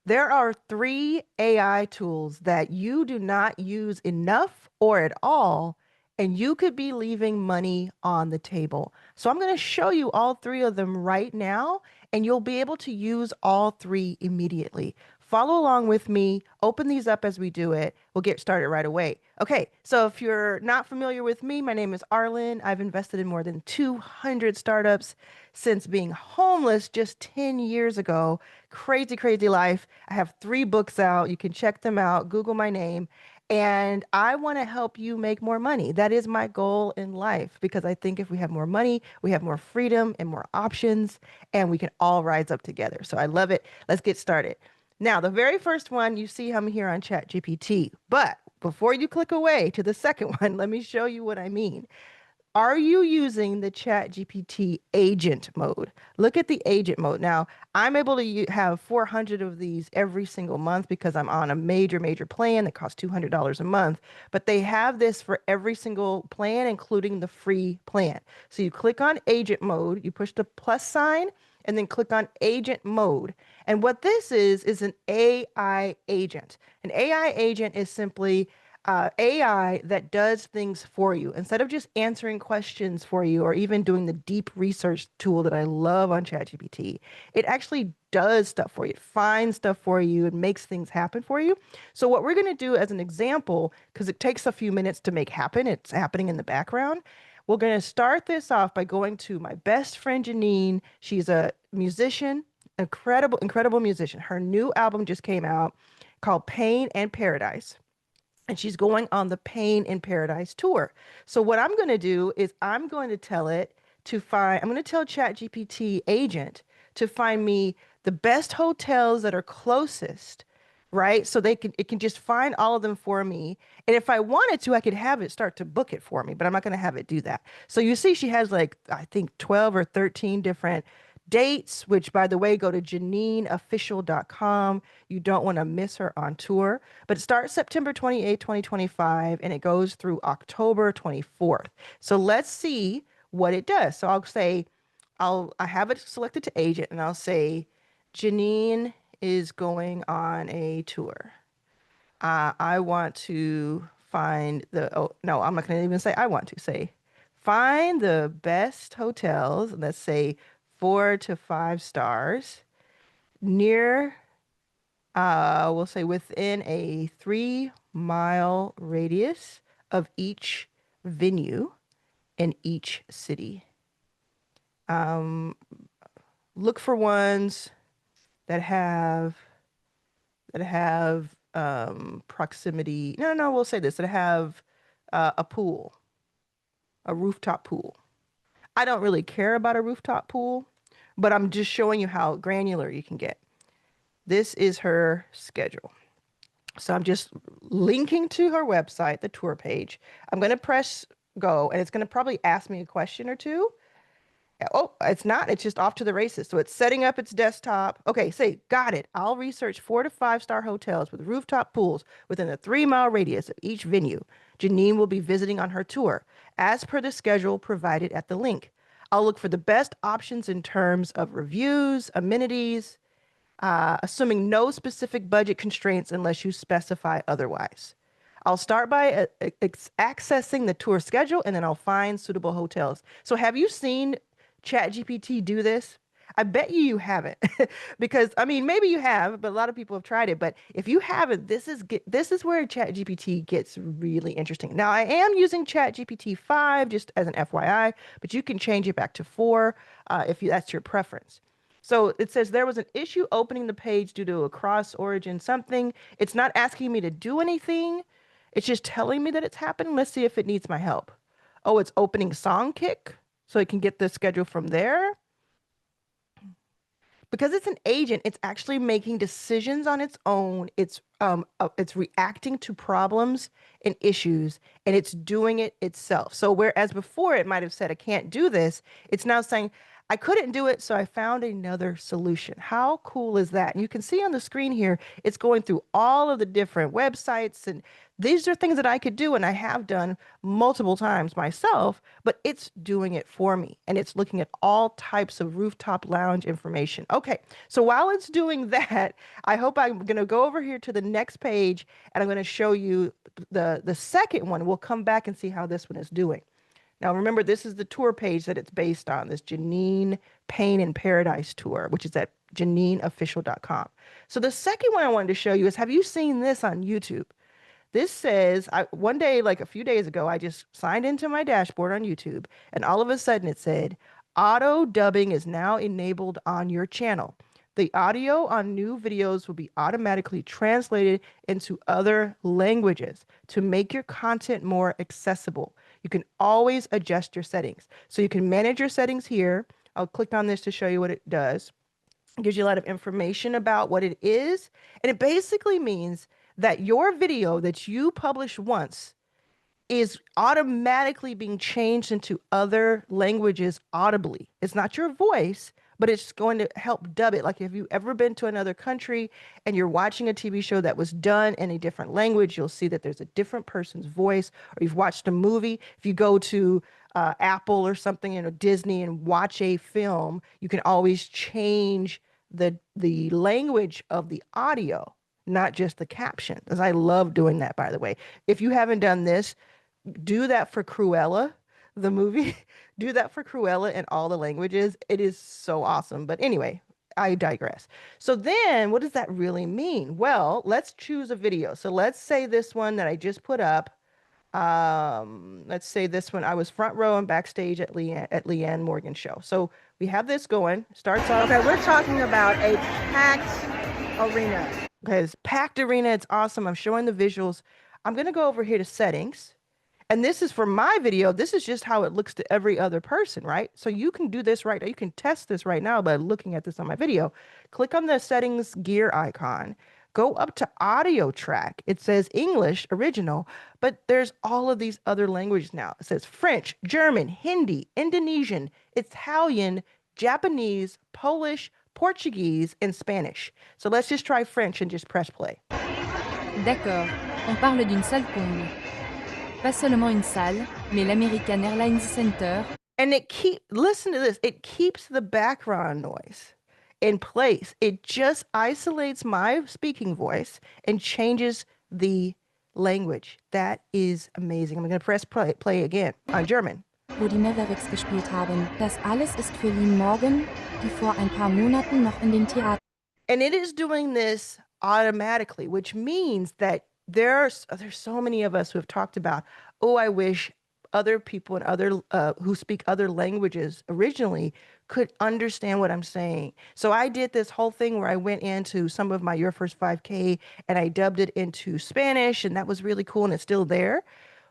There are three AI tools that you do not use enough or at all, and you could be leaving money on the table. So I'm going to show you all three of them right now, and you'll be able to use all three immediately. Follow along with me. Open these up as we do it. We'll get started right away. Okay, so if you're not familiar with me, my name is Arlan. I've invested in more than 200 startups since being homeless just 10 years ago. Crazy, crazy life. I have three books out. You can check them out. Google my name. And I want to help you make more money. That is my goal in life because I think if we have more money, we have more freedom and more options, and we can all rise up together. So I love it. Let's get started. Now, the very first one, you see I'm here on ChatGPT. But before you click away to the second one, let me show you what I mean. Are you using the ChatGPT agent mode? Look at the agent mode. Now, I'm able to have 400 of these every single month because I'm on a major, major plan that costs $200 a month. But they have this for every single plan, including the free plan. So you click on agent mode, you push the plus sign, and then click on agent mode. And what this is an AI agent. An AI agent is simply AI that does things for you instead of just answering questions for you or even doing the deep research tool that I love on ChatGPT. It actually does stuff for you. It finds stuff for you. It makes things happen for you. So what we're going to do as an example, because it takes a few minutes to make happen, it's happening in the background. We're going to start this off by going to my best friend Janine. She's a musician, incredible, incredible musician. Her new album just came out called Pain and Paradise, and she's going on the Pain in Paradise tour. So what I'm going to do is I'm going to tell it to find, I'm going to tell ChatGPT agent to find me the best hotels that are closest, right? So it can just find all of them for me. And if I wanted to, I could have it start to book it for me, but I'm not going to have it do that. So you see she has like I think 12 or 13 different dates, which by the way, go to janineofficial.com. You don't want to miss her on tour. But it starts September 28th, 2025, and it goes through October 24th. So let's see what it does. So I'll say, I have it selected to agent, and I'll say, Janine is going on a tour. I want to find the, oh, no, I'm not going to even say I want to say, find the best hotels, let's say 4 to 5 stars, near we'll say within a 3 mile radius of each venue in each city. Um, Look for ones that have proximity. No, no, we'll say this, that have a pool, a rooftop pool. I don't really care about a rooftop pool, but I'm just showing you how granular you can get. This is her schedule. So I'm just linking to her website, the tour page. I'm going to press go, and it's going to probably ask me a question or two. Oh, it's not. It's just off to the races. So it's setting up its desktop. Okay, say, got it. I'll research 4 to 5 star hotels with rooftop pools within a 3 mile radius of each venue Janine will be visiting on her tour, as per the schedule provided at the link. I'll look for the best options in terms of reviews, amenities, assuming no specific budget constraints unless you specify otherwise. I'll start by accessing the tour schedule and then I'll find suitable hotels. So have you seen ChatGPT do this? I bet you haven't because I mean maybe you have, but a lot of people have tried it. But if you haven't, this is where ChatGPT gets really interesting. Now I am using ChatGPT 5 just as an FYI, but you can change it back to 4 if that's your preference. So it says there was an issue opening the page due to a cross origin something. It's not asking me to do anything. It's just telling me that it's happening. Let's see if it needs my help. Oh, it's opening Songkick so it can get the schedule from there. Because it's an agent, it's actually making decisions on its own. It's reacting to problems and issues, and it's doing it itself. So whereas before it might have said, I can't do this, it's now saying, I couldn't do it, so I found another solution. How cool is that? And you can see on the screen here, it's going through all of the different websites, and these are things that I could do and I have done multiple times myself, but it's doing it for me. And it's looking at all types of rooftop lounge information. Okay, so while it's doing that, I hope I'm going to go over here to the next page and I'm going to show you the second one. We'll come back and see how this one is doing. Now, remember, this is the tour page that it's based on, this Janine Pain in Paradise tour, which is at janineofficial.com. So the second one I wanted to show you is, have you seen this on YouTube? This says, one day, like a few days ago, I just signed into my dashboard on YouTube, and all of a sudden it said, auto dubbing is now enabled on your channel. The audio on new videos will be automatically translated into other languages to make your content more accessible. You can always adjust your settings. So you can manage your settings here. I'll click on this to show you what it does. It gives you a lot of information about what it is. And it basically means that your video that you publish once is automatically being changed into other languages audibly. It's not your voice, but it's going to help dub it. Like, if you've ever been to another country and you're watching a TV show that was done in a different language, you'll see that there's a different person's voice. Or you've watched a movie. If you go to Apple or something, Disney, and watch a film, you can always change the language of the audio, not just the caption. Because I love doing that, by the way. If you haven't done this, do that for Cruella, the movie. Do that for Cruella in all the languages. It is so awesome. But anyway, I digress. So then what does that really mean? Well, let's choose a video. So let's say this one that I just put up. Let's say this one. I was front row and backstage at Leanne Morgan's show. So we have this going. Starts off. Okay, we're talking about a packed arena. Okay, it's packed arena. It's awesome. I'm showing the visuals. I'm going to go over here to settings. And this is for my video. This is just how it looks to every other person, right? So you can do this right now. You can test this right now by looking at this on my video. Click on the settings gear icon. Go up to audio track. It says English original, but there's all of these other languages now. It says French, German, Hindi, Indonesian, Italian, Japanese, Polish, Portuguese, and Spanish. So let's just try French and just press play. D'accord, on parle d'une salle comble. Pas seulement une salle, mais l'American Airlines Center. And listen to this, it keeps the background noise in place. It just isolates my speaking voice and changes the language. That is amazing. I'm going to press play again on German. Wo die Mavericks gespielt haben. Das alles ist für Lynn Morgan, die vor ein paar Monaten noch in den Theatern. And it is doing this automatically, which means that there's so many of us who have talked about, oh, I wish other people and other who speak other languages originally could understand what I'm saying. So I did this whole thing where I went into some of my Your First 5K and I dubbed it into Spanish, and that was really cool, and it's still there.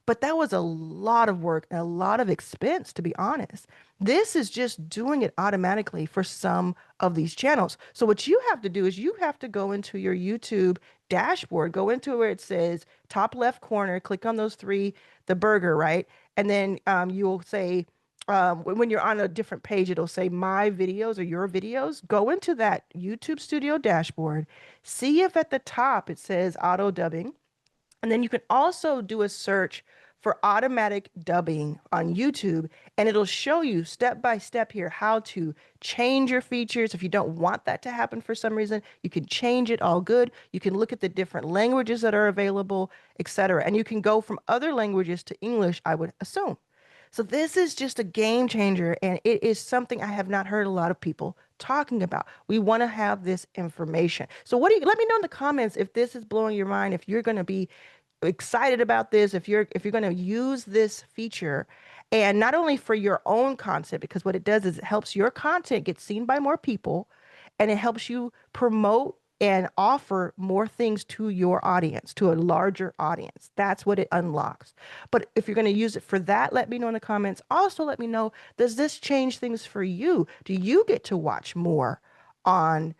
But that was a lot of work and a lot of expense, to be honest. This is just doing it automatically for some of these channels. So what you have to do is you have to go into your YouTube dashboard, go into where it says top left corner, click on those three, the burger, right? And then you'll say, when you're on a different page, it'll say my videos or your videos. Go into that YouTube Studio dashboard, see if at the top it says auto dubbing. And then you can also do a search for automatic dubbing on YouTube, and it'll show you step by step here how to change your features. If you don't want that to happen for some reason, you can change it all good. You can look at the different languages that are available, etc. And you can go from other languages to English, I would assume. So this is just a game changer, and it is something I have not heard a lot of people talking about. We want to have this information. So let me know in the comments if this is blowing your mind, if you're going to be excited about this, if you're going to use this feature, and not only for your own content, because what it does is it helps your content get seen by more people, and it helps you promote and offer more things to your audience, to a larger audience. That's what it unlocks. But if you're going to use it for that, let me know in the comments. Also, let me know, does this change things for you? Do you get to watch more on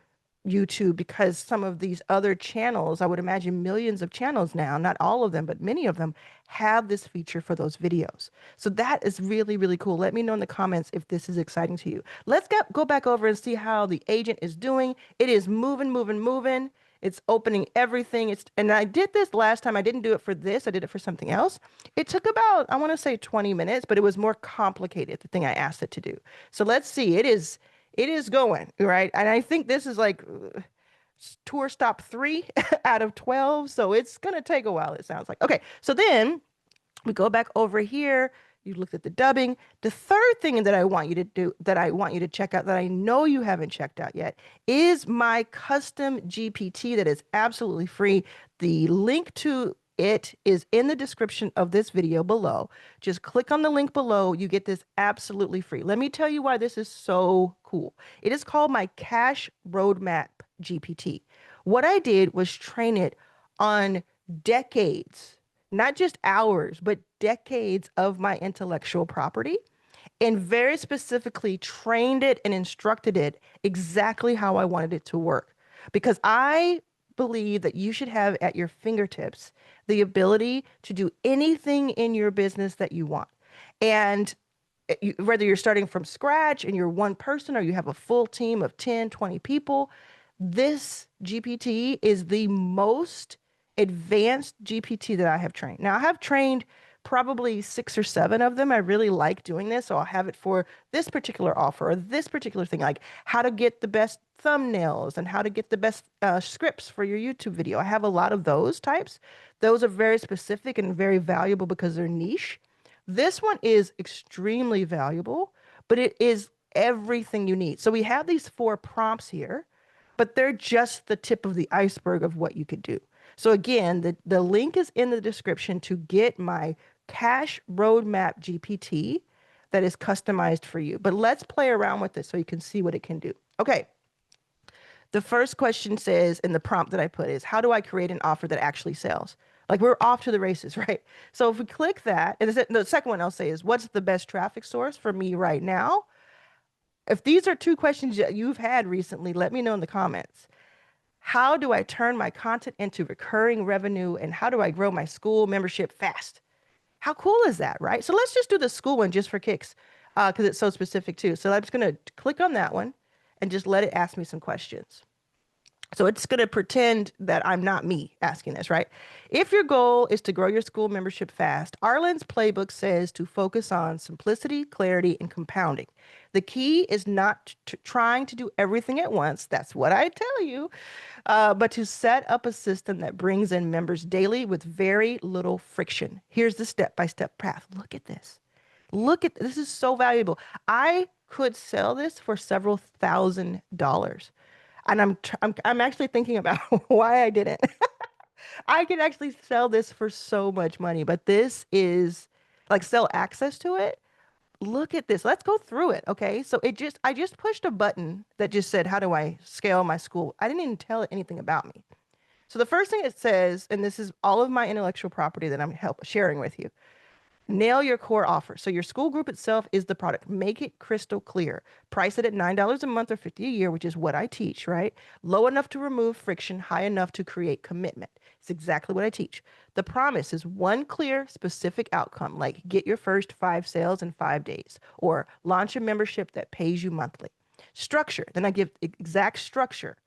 YouTube because some of these other channels, I would imagine millions of channels now, not all of them, but many of them have this feature for those videos. So that is really, really cool. Let me know in the comments if this is exciting to you. Go back over and see how the agent is doing. It is moving, moving, moving. It's opening everything. And I did this last time. I didn't do it for this. I did it for something else. It took about, I want to say 20 minutes, but it was more complicated, the thing I asked it to do. So let's see. It is going, right? And I think this is like tour stop three out of 12. So it's going to take a while, it sounds like. Okay. So then we go back over here. You looked at the dubbing. The third thing that I want you to do, that I want you to check out, that I know you haven't checked out yet, is my custom GPT that is absolutely free. The link to it is in the description of this video below. Just click on the link below. You get this absolutely free. Let me tell you why this is so cool. It is called my Cash Roadmap GPT. What I did was train it on decades, not just hours, but decades of my intellectual property, and very specifically trained it and instructed it exactly how I wanted it to work. Because I believe that you should have at your fingertips the ability to do anything in your business that you want. And whether you're starting from scratch and you're one person or you have a full team of 10, 20 people, this GPT is the most advanced GPT that I have trained. Now, I have trained probably six or seven of them. I really like doing this. So I'll have it for this particular offer or this particular thing, like how to get the best thumbnails and how to get the best scripts for your YouTube video. I have a lot of those types. Those are very specific and very valuable because they're niche. This one is extremely valuable, but it is everything you need. So we have these four prompts here, but they're just the tip of the iceberg of what you could do. So again, the link is in the description to get my Cash Roadmap GPT that is customized for you. But let's play around with this so you can see what it can do. Okay. The first question says, in the prompt that I put is, how do I create an offer that actually sells? Like we're off to the races, right? So if we click that, and the second one I'll say is, what's the best traffic source for me right now? If these are two questions that you've had recently, let me know in the comments. How do I turn my content into recurring revenue and how do I grow my school membership fast? How cool is that, right? So let's just do the school one just for kicks because it's so specific too. So I'm just going to click on that one and just let it ask me some questions. So it's going to pretend that I'm not me asking this, right? If your goal is to grow your school membership fast, Arlan's playbook says to focus on simplicity, clarity, and compounding. The key is not trying to do everything at once. That's what I tell you. But to set up a system that brings in members daily with very little friction. Here's the step-by-step path. Look at this. Look at this is so valuable. I could sell this for several $1,000s. And I'm actually thinking about why I didn't. I could actually sell this for so much money, but this is like sell access to it. Look at this. Let's go through it. Okay. So I just pushed a button that just said, how do I scale my school? I didn't even tell it anything about me. So the first thing it says, and this is all of my intellectual property that I'm sharing with you. Nail your core offer. So your school group itself is the product. Make it crystal clear. Price it at $9 a month or 50 a year, which is what I teach, right? Low enough to remove friction, high enough to create commitment. It's exactly what I teach. The promise is one clear, specific outcome, like get your first 5 sales in 5 days or launch a membership that pays you monthly. Structure. Then I give exact structure.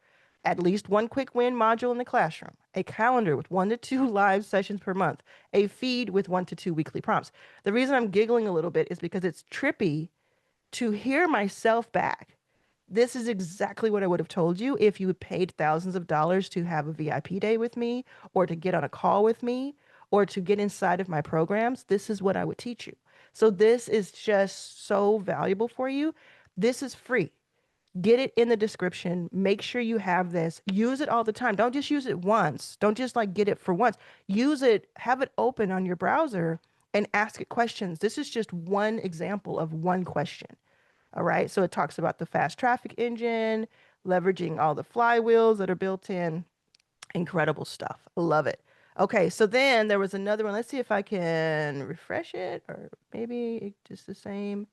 At least one quick win module in the classroom, a calendar with 1 to 2 live sessions per month, a feed with 1 to 2 weekly prompts. The reason I'm giggling a little bit is because it's trippy to hear myself back. This is exactly what I would have told you if you had paid thousands of dollars to have a VIP day with me or to get on a call with me or to get inside of my programs. This is what I would teach you. So this is just so valuable for you. This is free. Get it in the description. Make sure you have this. Use it all the time. Don't just use it once. Don't just like get it for once. Use it, have it open on your browser and ask it questions. This is just one example of one question. All right. So it talks about the fast traffic engine, leveraging all the flywheels that are built in. Incredible stuff. Love it. Okay. So then there was another one. Let's see if I can refresh it or maybe it's just the same.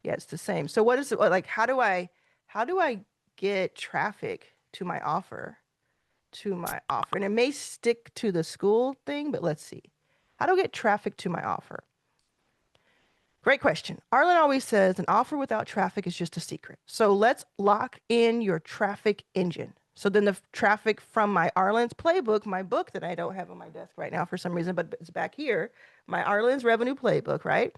Yeah, it's the same. So what is it like? How do I get traffic to my offer, to my offer. And it may stick to the school thing, but let's see. How do I get traffic to my offer? Great question. Arlen always says an offer without traffic is just a secret. So let's lock in your traffic engine. So then the traffic from my Arlen's playbook, my book that I don't have on my desk right now for some reason, but it's back here, my Arlen's revenue playbook, right?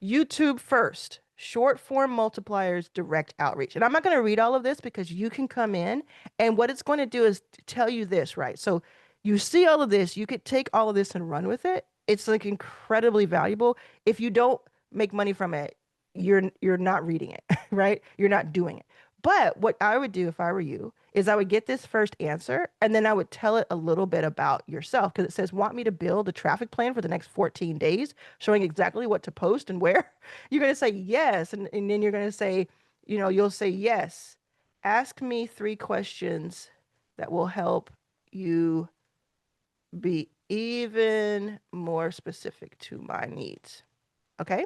YouTube first, short form multipliers, direct outreach. And I'm not going to read all of this because you can come in and what it's going to do is tell you this, right? So you see all of this, you could take all of this and run with it. It's like incredibly valuable. If you don't make money from it, you're not reading it, right? You're not doing it. But what I would do if I were you is I would get this first answer and then I would tell it a little bit about yourself because it says, want me to build a traffic plan for the next 14 days, showing exactly what to post and where? You're going to say yes. And then you're going to say, you'll say yes. Ask me 3 questions that will help you be even more specific to my needs. Okay.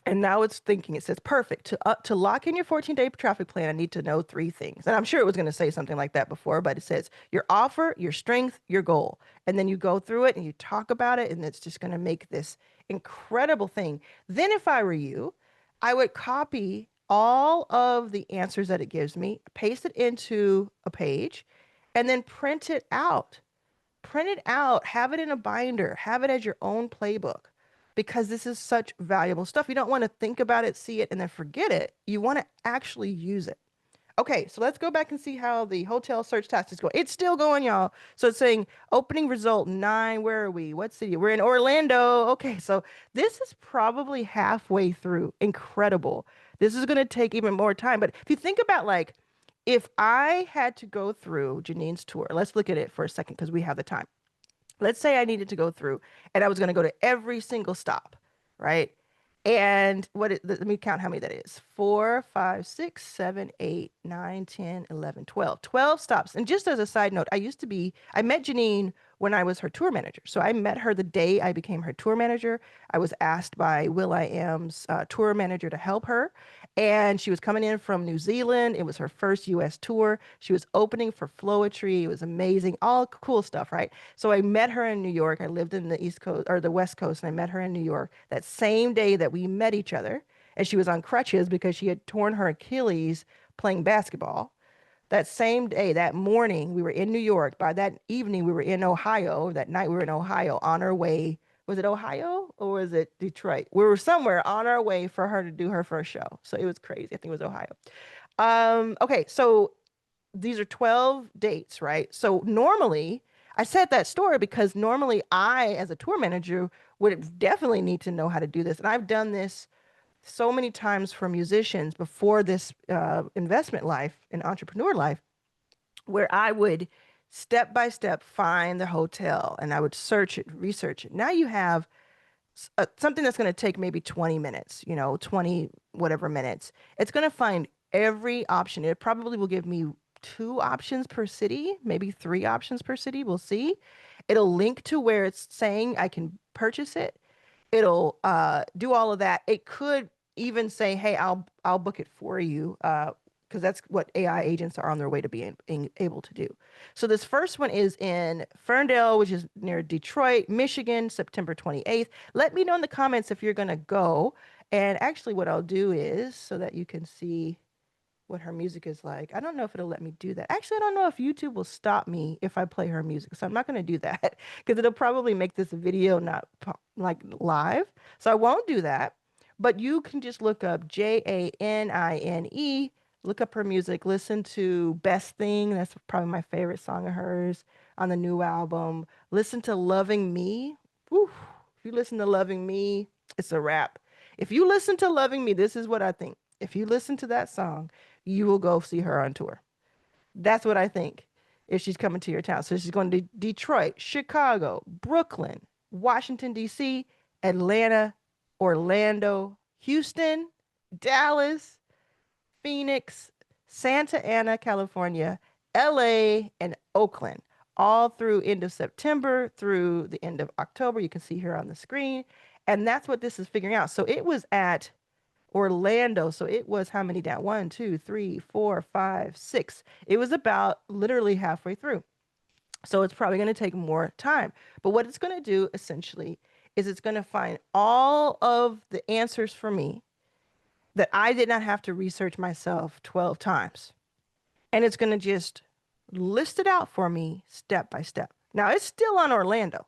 And now it's thinking, it says, perfect. To lock in your 14-day traffic plan, I need to know 3 things. And I'm sure it was going to say something like that before, but it says your offer, your strength, your goal. And then you go through it and you talk about it, and it's just going to make this incredible thing. Then if I were you, I would copy all of the answers that it gives me, paste it into a page, and then print it out. Print it out, have it in a binder, have it as your own playbook because this is such valuable stuff. You don't want to think about it, see it, and then forget it. You want to actually use it. Okay, so let's go back and see how the hotel search task is going. It's still going, y'all. So it's saying opening result 9. Where are we? What city? We're in Orlando. Okay, so this is probably halfway through. Incredible. This is going to take even more time. But if you think about like, if I had to go through Janine's tour, let's look at it for a second because we have the time. Let's say I needed to go through and I was going to go to every single stop, right? And let me count how many that is. 4, 5, 6, 7, 8, 9, 10, 11, 12. 12 stops. And just as a side note, I met Janine when I was her tour manager. So I met her the day I became her tour manager. I was asked by Will I Am's tour manager to help her. And she was coming in from New Zealand. It was her first US tour. She was opening for Flowetry. It was amazing. All cool stuff, right? So I met her in New York. I lived in the East Coast or the West Coast, and I met her in New York that same day that we met each other. And she was on crutches because she had torn her Achilles playing basketball. That same day, that morning, we were in New York. By that evening, we were in Ohio. That night, we were in Ohio on our way. Was it Ohio or was it Detroit? We were somewhere on our way for her to do her first show. So it was crazy. I think it was Ohio. Okay, so these are 12 dates, right? So normally, I said that story because normally I, as a tour manager, would definitely need to know how to do this. And I've done this so many times for musicians before this investment life and entrepreneur life, where I would step by step find the hotel and I would search it, research it. Now you have something that's going to take maybe 20 minutes, 20 whatever minutes. It's going to find every option. It probably will give me 2 options per city, maybe 3 options per city. We'll see. It'll link to where it's saying I can purchase it. It'll do all of that. It could even say, "Hey, I'll book it for you," because that's what AI agents are on their way to being able to do. So this first one is in Ferndale, which is near Detroit, Michigan, September 28th. Let me know in the comments if you're gonna go. And actually, what I'll do is so that you can see what her music is like. I don't know if it'll let me do that. Actually, I don't know if YouTube will stop me if I play her music. So I'm not going to do that because it'll probably make this video not like live. So I won't do that. But you can just look up Janine, look up her music, listen to Best Thing. That's probably my favorite song of hers on the new album. Listen to Loving Me. Whew. If you listen to Loving Me, it's a wrap. If you listen to Loving Me, this is what I think. If you listen to that song, you will go see her on tour. That's what I think if she's coming to your town. So she's going to Detroit, Chicago, Brooklyn, Washington, D.C., Atlanta, Orlando, Houston, Dallas, Phoenix, Santa Ana, California, LA, and Oakland, all through end of September through the end of October. You can see here on the screen. And that's what this is figuring out. So it was at Orlando. So it was how many down? One, two, three, four, five, six. It was about literally halfway through. So it's probably going to take more time. But what it's going to do essentially is it's going to find all of the answers for me that I did not have to research myself 12 times. And it's going to just list it out for me step by step. Now it's still on Orlando.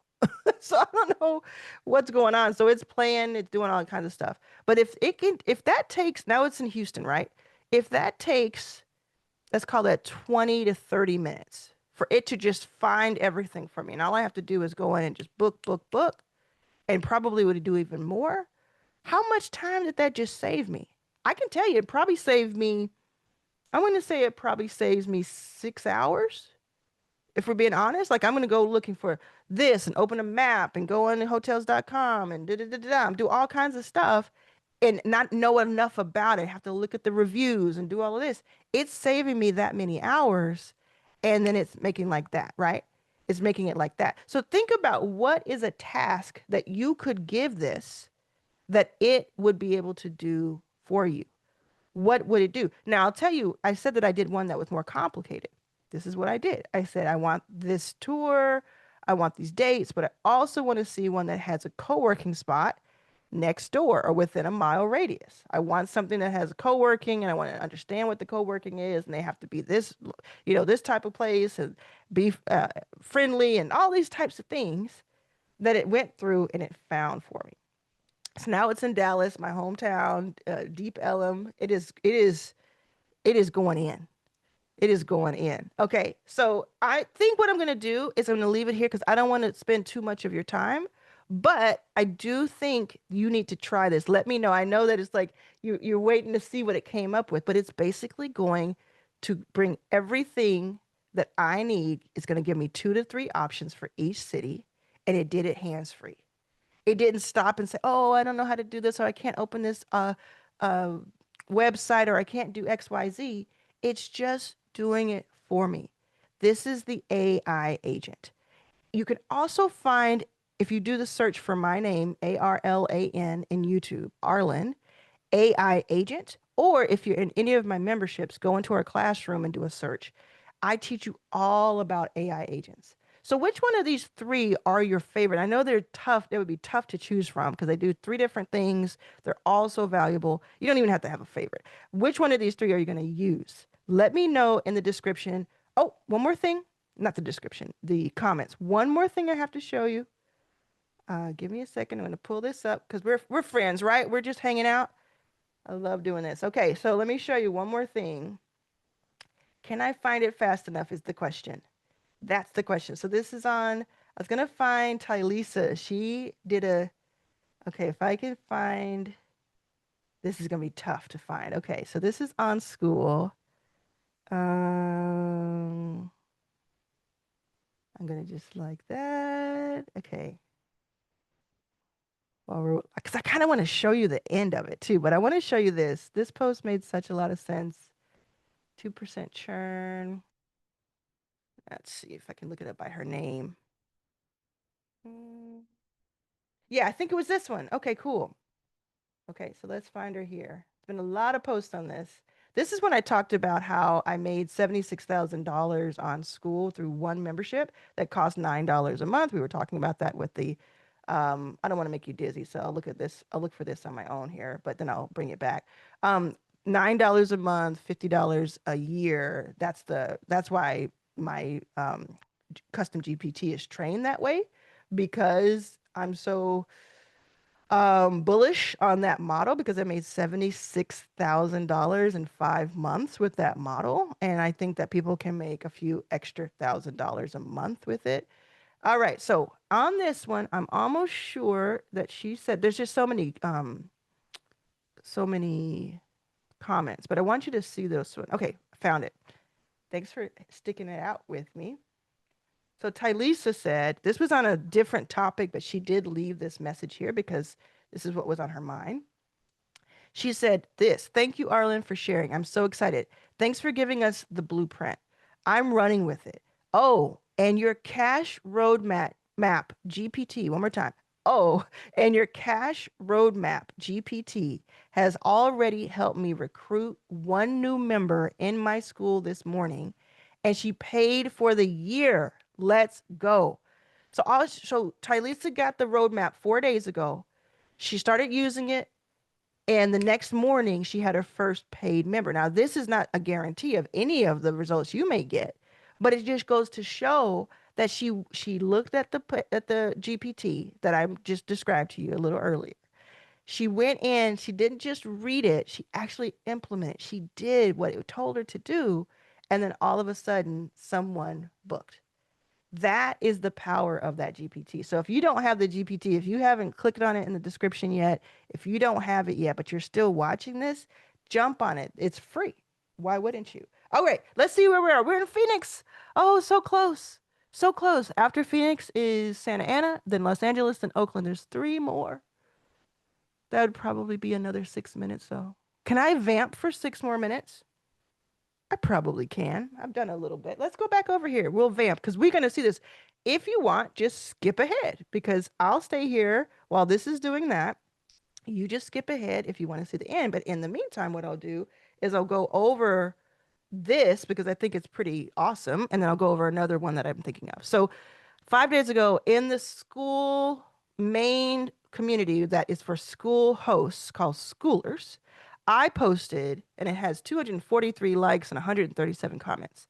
So I don't know what's going on. So it's playing, it's doing all kinds of stuff. But if that takes, now it's in Houston, right? If that takes, let's call that 20 to 30 minutes for it to just find everything for me. And all I have to do is go in and just book, and probably would do even more. How much time did that just save me? I can tell you, it probably saved me, I'm going to say it probably saves me 6 hours. If we're being honest, like I'm going to go looking for this and open a map and go on hotels.com and do all kinds of stuff and not know enough about it. Have to look at the reviews and do all of this. It's saving me that many hours. And then it's making like that, right? It's making it like that. So think about what is a task that you could give this that it would be able to do for you. What would it do? Now, I'll tell you, I said that I did one that was more complicated. This is what I did. I said, I want this tour, I want these dates, but I also want to see one that has a co-working spot next door or within a mile radius. I want something that has co-working and I want to understand what the co-working is and they have to be this, this type of place and be friendly and all these types of things that it went through and it found for me. So now it's in Dallas, my hometown, Deep Ellum. It is going in. It is going in. Okay, so I think what I'm going to do is I'm going to leave it here because I don't want to spend too much of your time. But I do think you need to try this. Let me know. I know that it's like you're waiting to see what it came up with, but it's basically going to bring everything that I need. It's going to give me 2 to 3 options for each city, and it did it hands free. It didn't stop and say, "Oh, I don't know how to do this, or I can't open this uh, website, or I can't do XYZ." It's just doing it for me. This is the AI agent. You can also find, if you do the search for my name, Arlan, in YouTube, Arlan, AI agent, or if you're in any of my memberships, go into our classroom and do a search. I teach you all about AI agents. So which one of these three are your favorite? I know they're tough. They would be tough to choose from because they do three different things. They're all so valuable. You don't even have to have a favorite. Which one of these three are you going to use? Let me know in the description. Oh, one more thing. Not the description, the comments. One more thing I have to show you. Give me a second. I'm going to pull this up because we're friends, right? We're just hanging out. I love doing this. Okay, so let me show you one more thing. Can I find it fast enough is the question. That's the question. So this is on, I was going to find Tylisa. She did okay, if I can find, this is going to be tough to find. Okay, so this is on school. I'm going to just like that. Okay. Well, because I kind of want to show you the end of it too, but I want to show you this. This post made such a lot of sense. 2% churn. Let's see if I can look it up by her name. Mm, Yeah, I think it was this one. Okay, cool. Okay, so let's find her here. There's been a lot of posts on this. This is when I talked about how I made $76,000 on school through one membership that cost $9 a month. We were talking about that with the, I don't want to make you dizzy, so I'll look at this. I'll look for this on my own here, but then I'll bring it back. $9 a month, $50 a year. That's why my custom GPT is trained that way because I'm so bullish on that model because I made $76,000 in 5 months with that model. And I think that people can make a few extra $1,000 a month with it. All right. So on this one, I'm almost sure that she said there's just so many comments, but I want you to see this one. Okay, found it. Thanks for sticking it out with me. So Tylisa said this was on a different topic, but she did leave this message here because this is what was on her mind. She said this, "Thank you, Arlen, for sharing. I'm so excited. Thanks for giving us the blueprint. I'm running with it. Oh, and your cash roadmap GPT, one more time. Oh, and your cash roadmap, GPT, has already helped me recruit one new member in my school this morning, and she paid for the year. Let's go. So Tylisa got the roadmap 4 days ago. She started using it, and the next morning she had her first paid member. Now, this is not a guarantee of any of the results you may get, but it just goes to show that she looked at the GPT that I just described to you a little earlier. She went in, she didn't just read it, she actually implemented. She did what it told her to do, and then all of a sudden someone booked. That is the power of that GPT. So if you don't have the GPT, if you haven't clicked on it in the description yet, if you don't have it yet, but you're still watching this, jump on it. It's free. Why wouldn't you? All right, let's see where we are. We're in Phoenix. Oh, so close. So close. After Phoenix is Santa Ana, then Los Angeles, then Oakland. There's three more. That would probably be another 6 minutes, though. Can I vamp for 6 more minutes? I probably can. I've done a little bit. Let's go back over here. We'll vamp because we're going to see this. If you want, just skip ahead because I'll stay here while this is doing that. You just skip ahead if you want to see the end. But in the meantime, what I'll do is I'll go over this because I think it's pretty awesome. And then I'll go over another one that I'm thinking of. So 5 days ago in the school main community that is for school hosts called Schoolers, I posted and it has 243 likes and 137 comments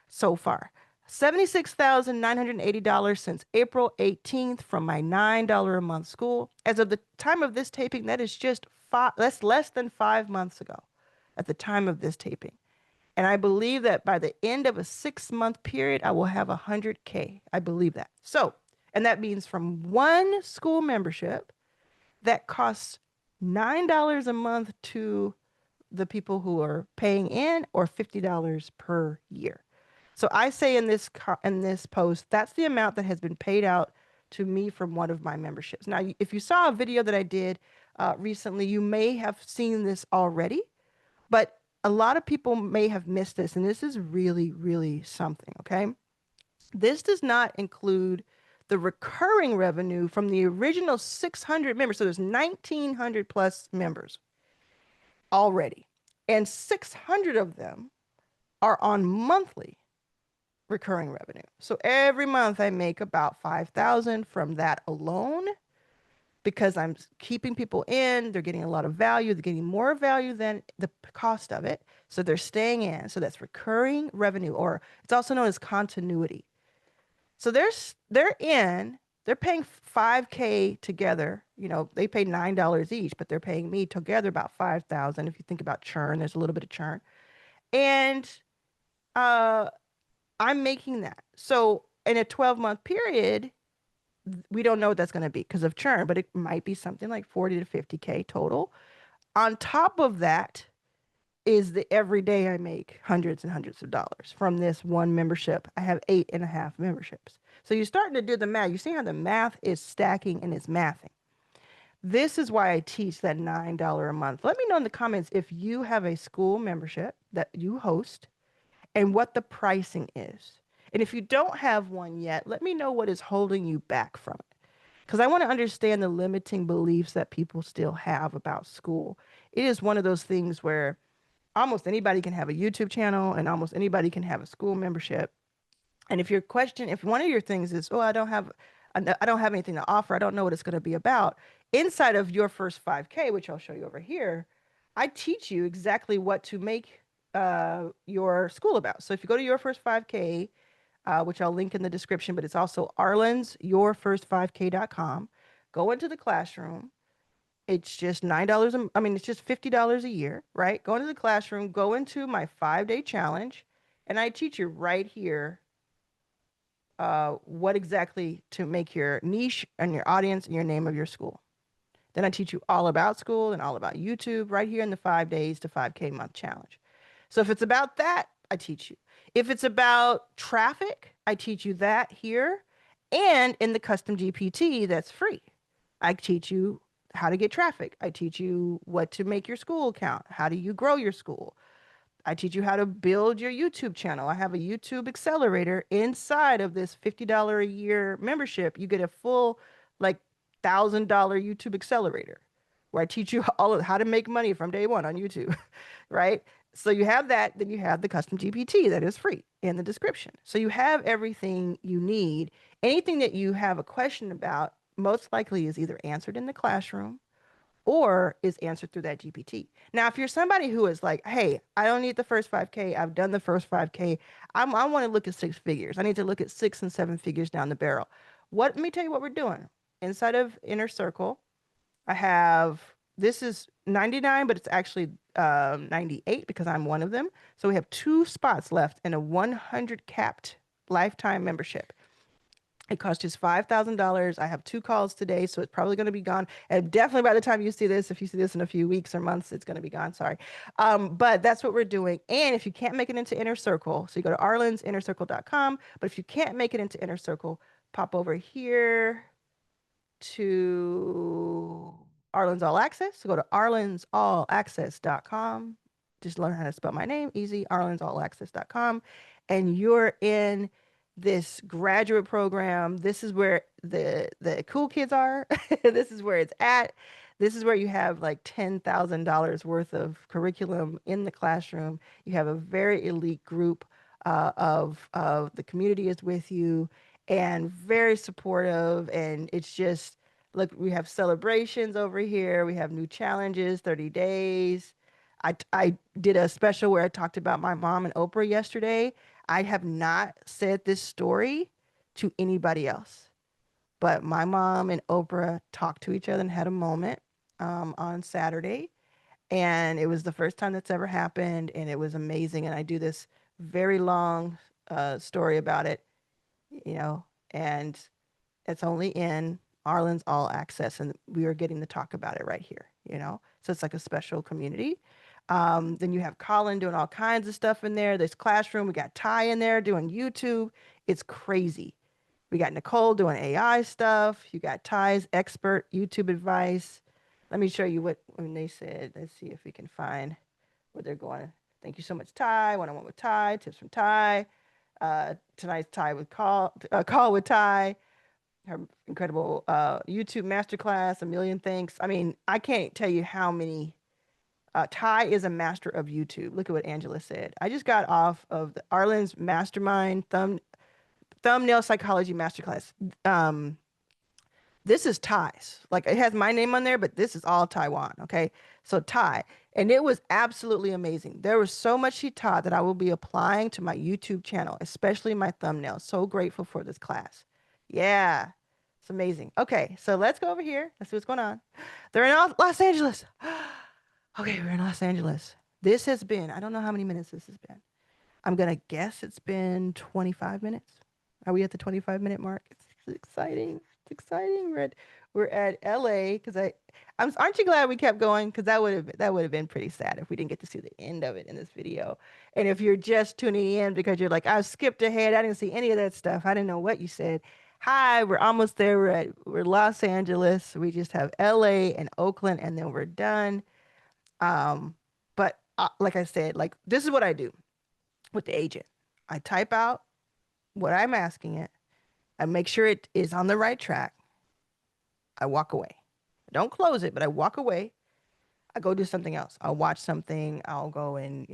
so far. $76,980 since April 18th from my $9 a month school. As of the time of this taping, that is just that's less than 5 months ago at the time of this taping. And I believe that by the end of a 6 month period, I will have 100K. I believe that. So, and that means from one school membership that costs $9 a month to the people who are paying in or $50 per year. So I say in this post, that's the amount that has been paid out to me from one of my memberships. Now, if you saw a video that I did recently, you may have seen this already, but a lot of people may have missed this, and this is really, really something, okay? This does not include the recurring revenue from the original 600 members. So there's 1,900 plus members already, and 600 of them are on monthly recurring revenue. So every month I make about 5,000 from that alone because I'm keeping people in, they're getting a lot of value, they're getting more value than the cost of it. So they're staying in. So that's recurring revenue, or it's also known as continuity. So they're in, they're paying 5K together. You know, they pay $9 each, but they're paying me together about 5,000. If you think about churn, there's a little bit of churn. And uh I'm making that. So in a 12-month period, we don't know what that's going to be because of churn, but it might be something like 40 to 50K total. On top of that is the every day I make hundreds and hundreds of dollars from this one membership. I have 8.5 memberships. So you're starting to do the math. You see how the math is stacking and it's mathing. This is why I teach that $9 a month. Let me know in the comments if you have a school membership that you host and what the pricing is. And if you don't have one yet, let me know what is holding you back from it. Because I want to understand the limiting beliefs that people still have about school. It is one of those things where almost anybody can have a YouTube channel and almost anybody can have a school membership. And if one of your things is, oh, I don't have anything to offer, I don't know what it's going to be about. Inside of your first 5K, which I'll show you over here, I teach you exactly what to make your school about. So if you go to your first 5K, which I'll link in the description, but it's also Arlan's yourfirst5k.com. Go into the classroom. It's just $9. It's just $50 a year, right? Go into the classroom, go into my 5-day challenge, and I teach you right here what exactly to make your niche and your audience and your name of your school. Then I teach you all about school and all about YouTube right here in the 5 days to 5K month challenge. So if it's about that, I teach you. If it's about traffic, I teach you that here. And in the custom GPT, that's free. I teach you how to get traffic. I teach you what to make your school account. How do you grow your school? I teach you how to build your YouTube channel. I have a YouTube accelerator inside of this $50 a year membership. You get a full, like, $1,000 YouTube accelerator where I teach you all of how to make money from day one on YouTube, right? So you have that, then you have the custom GPT that is free in the description. So you have everything you need. Anything that you have a question about most likely is either answered in the classroom or is answered through that GPT. Now, if you're somebody who is like, hey, I don't need the first 5K, I've done the first 5K, I want to look at six figures. I need to look at 6 and 7 figures down the barrel. Let me tell you what we're doing. Inside of Inner Circle, I have this is 99, but it's actually 98 because I'm one of them. So we have 2 spots left in a 100 capped lifetime membership. It costs just $5,000. I have 2 calls today, so it's probably going to be gone. And definitely by the time you see this, if you see this in a few weeks or months, it's going to be gone. Sorry. But that's what we're doing. And if you can't make it into Inner Circle, so you go to arlansinnercircle.com. But if you can't make it into Inner Circle, pop over here to Arlan's All Access. So go to arlansallaccess.com. Just learn how to spell my name. Easy. arlansallaccess.com. And you're in this graduate program. This is where the cool kids are. This is where it's at. This is where you have like $10,000 worth of curriculum in the classroom. You have a very elite group of the community is with you and very supportive. And it's just, look, we have celebrations over here. We have new challenges, 30 days. I did a special where I talked about my mom and Oprah yesterday. I have not said this story to anybody else, but my mom and Oprah talked to each other and had a moment on Saturday. And it was the first time that's ever happened. And it was amazing. And I do this very long story about it, you know, and it's only in Arlen's All Access, and we are getting to talk about it right here, you know? So it's like a special community. Then you have Colin doing all kinds of stuff in there. There's classroom. We got Ty in there doing YouTube. It's crazy. We got Nicole doing AI stuff. You got Ty's expert YouTube advice. Let me show you what when they said. Let's see if we can find where they're going. Thank you so much, Ty. One-on-one with Ty. Tips from Ty. Tonight's Ty with call with Ty. Her incredible YouTube masterclass. A million thanks. I mean, I can't tell you how many. Ty is a master of YouTube. Look at what Angela said. I just got off of the Arlen's Mastermind thumbnail psychology masterclass. Um, this is Ty's. Like it has my name on there, but this is all Taiwan. Okay. So Ty. And it was absolutely amazing. There was so much she taught that I will be applying to my YouTube channel, especially my thumbnails. So grateful for this class. Yeah. It's amazing. Okay. So let's go over here. Let's see what's going on. They're in Los Angeles. Okay. We're in Los Angeles. This has been, I don't know how many minutes this has been. I'm going to guess it's been 25 minutes. Are we at the 25-minute mark? It's exciting. It's exciting. We're at LA because aren't you glad we kept going? Because that would have been pretty sad if we didn't get to see the end of it in this video. And if you're just tuning in because you're like, I skipped ahead, I didn't see any of that stuff. I didn't know what you said. Hi, we're almost there. We're Los Angeles. We just have LA and Oakland, and then we're done. But like I said, like this is what I do with the agent. I type out what I'm asking it. I make sure it is on the right track. I walk away. I don't close it, but I walk away. I go do something else. I'll watch something. I'll go and,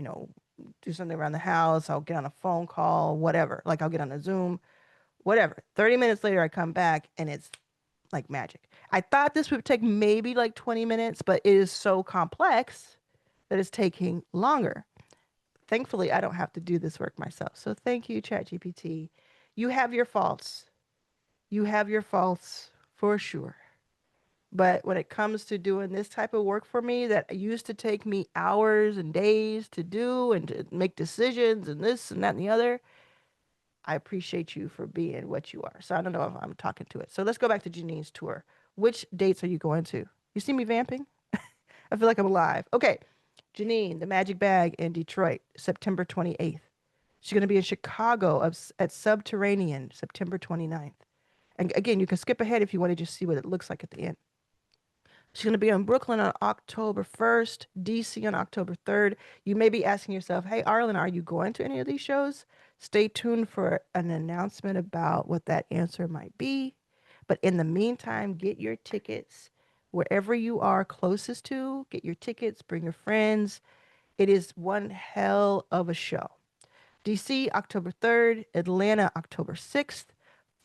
do something around the house. I'll get on a phone call, whatever. Like I'll get on a Zoom, whatever. 30 minutes later, I come back and it's like magic. I thought this would take maybe like 20 minutes, but it is so complex that it's taking longer. Thankfully, I don't have to do this work myself. So thank you, ChatGPT. You have your faults. You have your faults for sure. But when it comes to doing this type of work for me that used to take me hours and days to do and to make decisions and this and that and the other, I appreciate you for being what you are. So I don't know if I'm talking to it. So let's go back to Janine's tour. Which dates are you going to? You see me vamping? I feel like I'm alive. Okay. Janine, the Magic Bag in Detroit, September 28th. She's going to be in Chicago at Subterranean, September 29th. And again, you can skip ahead if you want to just see what it looks like at the end. She's going to be in Brooklyn on October 1st, DC on October 3rd. You may be asking yourself, hey, Arlan, are you going to any of these shows? Stay tuned for an announcement about what that answer might be. But in the meantime, get your tickets wherever you are closest to. Get your tickets, bring your friends. It is one hell of a show. DC, October 3rd, Atlanta, October 6th,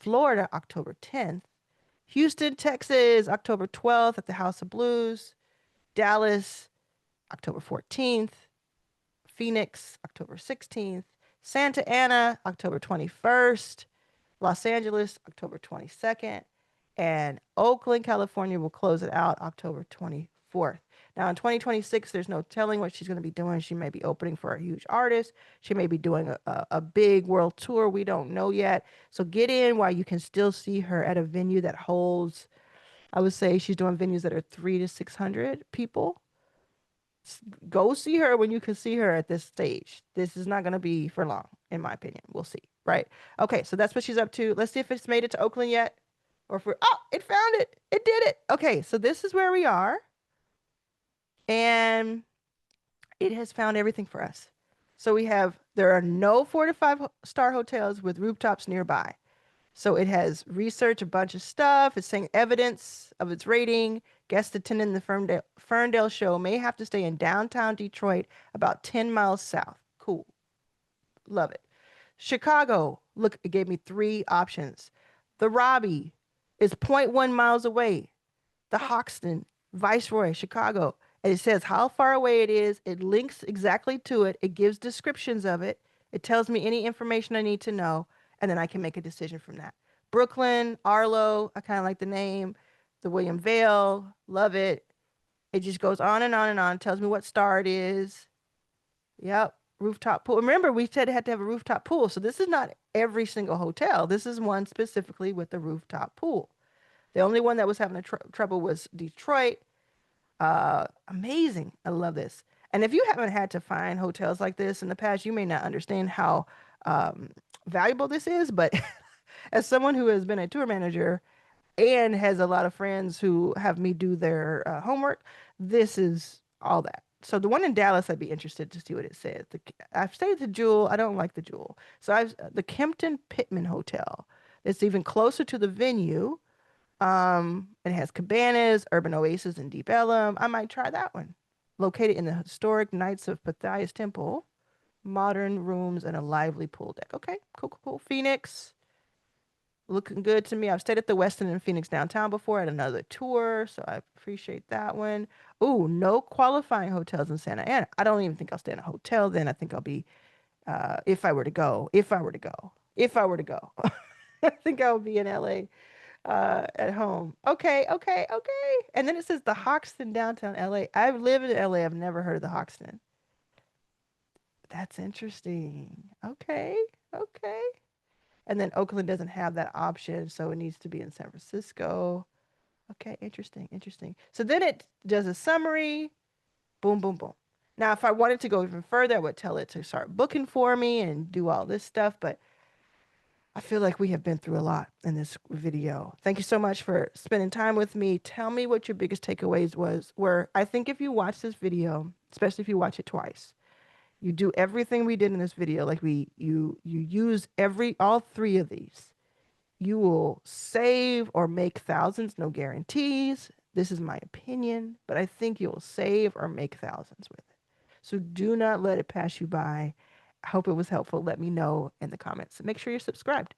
Florida, October 10th, Houston, Texas, October 12th at the House of Blues, Dallas, October 14th, Phoenix, October 16th, Santa Ana, October 21st, Los Angeles, October 22nd, and Oakland, California will close it out October 24th. Now, in 2026, there's no telling what she's going to be doing. She may be opening for a huge artist. She may be doing a big world tour. We don't know yet. So get in while you can still see her at a venue that holds, I would say she's doing venues that are 300 to 600 people. Go see her when you can see her at this stage. This is not going to be for long, in my opinion. We'll see. Right. Okay. So that's what she's up to. Let's see if it's made it to Oakland yet. Or if we're, oh, it found it. It did it. Okay. So this is where we are. And it has found everything for us. So there are no 4 to 5 star hotels with rooftops nearby. So it has researched a bunch of stuff. It's saying evidence of its rating. Guests attending the Ferndale show may have to stay in downtown Detroit, about 10 miles south. Cool. Love it. Chicago, look, it gave me 3 options. The Robbie is zero point 0.1 miles away. The Hoxton, Viceroy, Chicago. And it says how far away it is. It links exactly to it. It gives descriptions of it. It tells me any information I need to know, and then I can make a decision from that. Brooklyn, Arlo, I kind of like the name. The William Vale, love it. It just goes on and on and on. It tells me what star it is. Yep, rooftop pool. Remember, we said it had to have a rooftop pool. So this is not every single hotel. This is one specifically with the rooftop pool. The only one that was having trouble was Detroit. Amazing. I love this. And if you haven't had to find hotels like this in the past, you may not understand how valuable this is. But as someone who has been a tour manager and has a lot of friends who have me do their homework, this is all that. So the one in Dallas, I'd be interested to see what it says. I've stayed at the Jewel. I don't like the Jewel. So I've the Kempton Pittman Hotel. It's even closer to the venue. It has cabanas, urban oasis, and deep Ellum. I might try that one. Located in the historic Knights of Pythias Temple, modern rooms and a lively pool deck. Okay, cool, cool, cool. Phoenix, looking good to me. I've stayed at the Westin in Phoenix downtown before at another tour, so I appreciate that one. Ooh, no qualifying hotels in Santa Ana. I don't even think I'll stay in a hotel then. I think I'll be, if I were to go, if I were to go, if I were to go, I think I would be in LA at home. Okay, okay, okay. And then it says the Hoxton downtown LA. I've lived in LA. I've never heard of the Hoxton. That's interesting. Okay, okay. And then Oakland doesn't have that option, so it needs to be in San Francisco. Okay, interesting, interesting. So then it does a summary. Boom, boom, boom. Now, if I wanted to go even further, I would tell it to start booking for me and do all this stuff, but I feel like we have been through a lot in this video. Thank you so much for spending time with me. Tell me what your biggest takeaways were. I think if you watch this video, especially if you watch it twice, you do everything we did in this video, like you use all 3 of these. You will save or make thousands, no guarantees. This is my opinion, but I think you'll save or make thousands with it. So do not let it pass you by. I hope it was helpful. Let me know in the comments. Make sure you're subscribed.